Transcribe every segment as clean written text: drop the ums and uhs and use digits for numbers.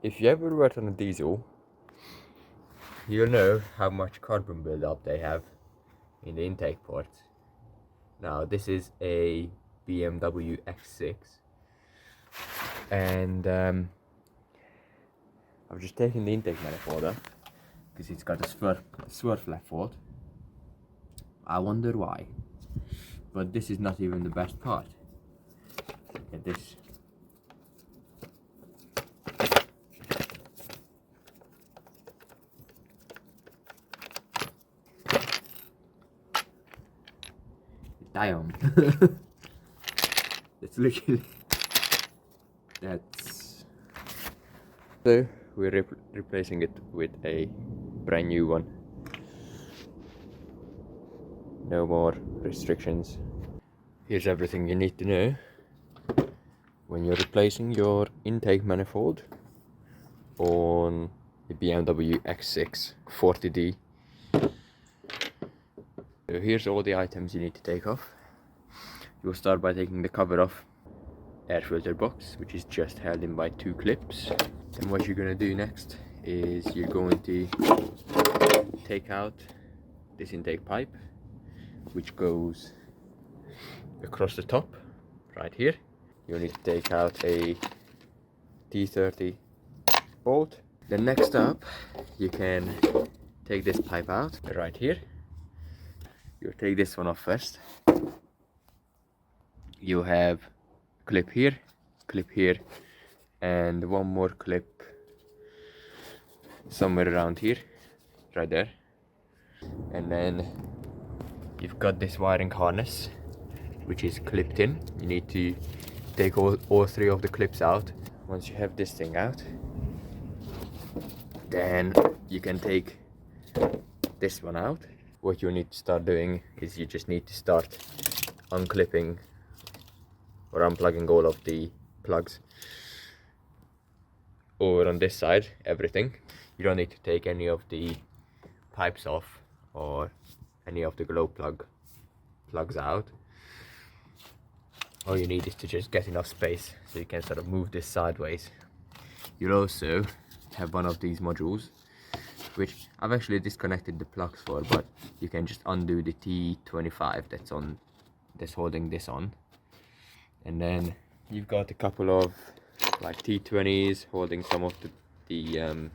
If you ever worked on a diesel, you'll know how much carbon buildup they have in the intake ports. Now this is a BMW X6, and I've just taken the intake manifold off because it's got a swerve fault. I wonder why, but this is not even the best part. Look at this. Damn. It's literally that's so we're replacing it with a brand new one. No more restrictions. Here's everything you need to know when you're replacing your intake manifold on the BMW X6 40D. So here's all the items you need to take off. You'll start by taking the cover off air filter box, which is just held in by 2 clips. Then what you're going to do next is you're going to take out this intake pipe, which goes across the top right here. You'll need to take out a T30 bolt. Then next up, you can take this pipe out right here. You'll take this one off first. You have clip here, and one more clip somewhere around here, right there. And then you've got this wiring harness, which is clipped in. You need to take all 3 of the clips out. Once you have this thing out, then you can take this one out. What you need to start doing is you just need to start unclipping or unplugging all of the plugs. Over on this side, everything. You don't need to take any of the pipes off or any of the glow plugs out. All you need is to just get enough space so you can sort of move this sideways. You'll also have one of these modules, which I've actually disconnected the plugs for, but you can just undo the T25 that's holding this on. And then you've got a couple of like T20s holding some of the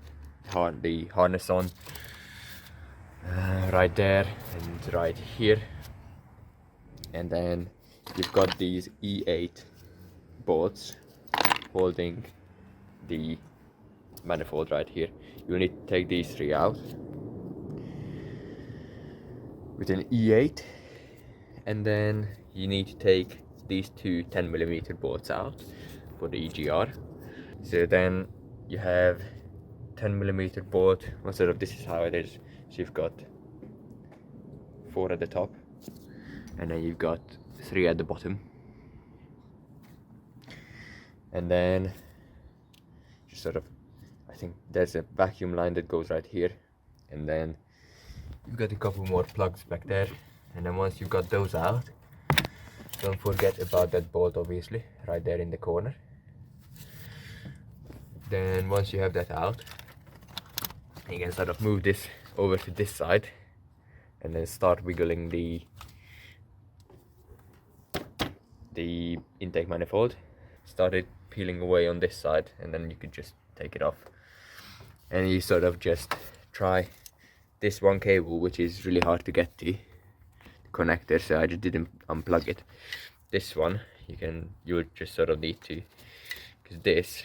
harness on, right there and right here. And then you've got these E8 bolts holding the manifold right here. You need to take these 3 out with an E8, and then you need to take these 2 10mm bolts out for the EGR. So then you have 10mm bolt. Instead of, this is how it is. So you've got 4 at the top, and then you've got 3 at the bottom. And then just sort of, I think there's a vacuum line that goes right here, and then you've got a couple more plugs back there. And then once you've got those out, don't forget about that bolt, obviously, right there in the corner. Then once you have that out, you can sort of move this over to this side and then start wiggling the intake manifold. Start it peeling away on this side, and then you could just take it off. And you sort of just try this one cable, which is really hard to get to, the connector, so I just didn't unplug it. This one you would just sort of need to, because this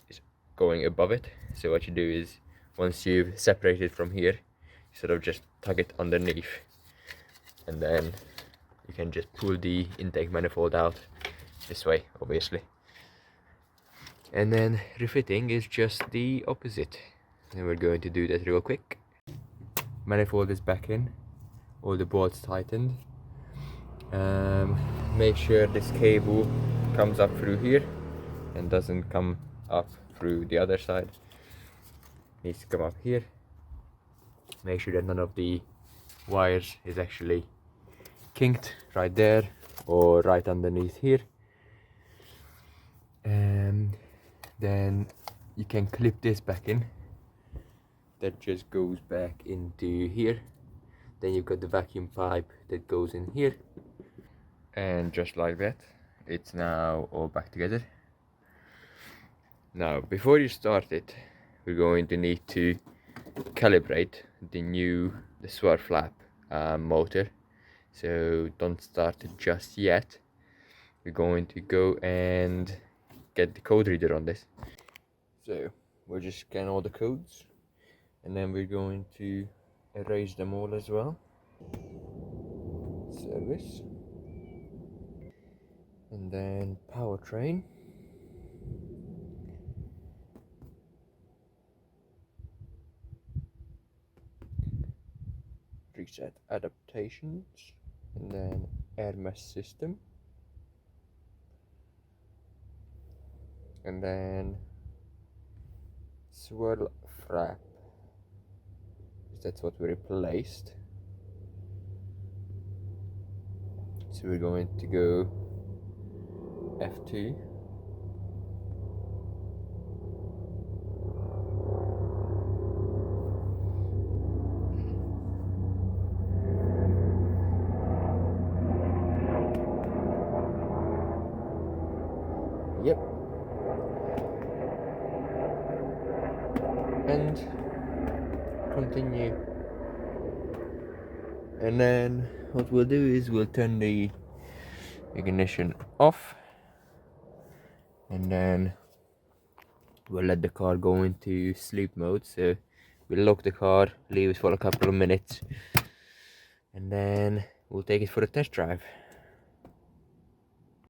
is going above it. So what you do is, once you've separated from here, you sort of just tug it underneath, and then you can just pull the intake manifold out this way, obviously. And then refitting is just the opposite, and we're going to do that real quick. Manifold is back in, all the bolts tightened. Make sure this cable comes up through here and doesn't come up through the other side. Needs to come up here. Make sure that none of the wires is actually kinked right there or right underneath here. And then you can clip this back in. That just goes back into here. Then you've got the vacuum pipe that goes in here. And just like that, it's now all back together. Now, before you start it, we're going to need to calibrate the swirl flap motor. So don't start it just yet. We're going to go and get the code reader on this. So we'll just scan all the codes, and then we're going to erase them all as well. Service, and then powertrain, reset adaptations, and then air mesh system, and then swirl flap, that's what we replaced. So we're going to go F2, yep, and continue. And then what we'll do is we'll turn the ignition off, and then we'll let the car go into sleep mode. So we'll lock the car, leave it for a couple of minutes, and then we'll take it for a test drive.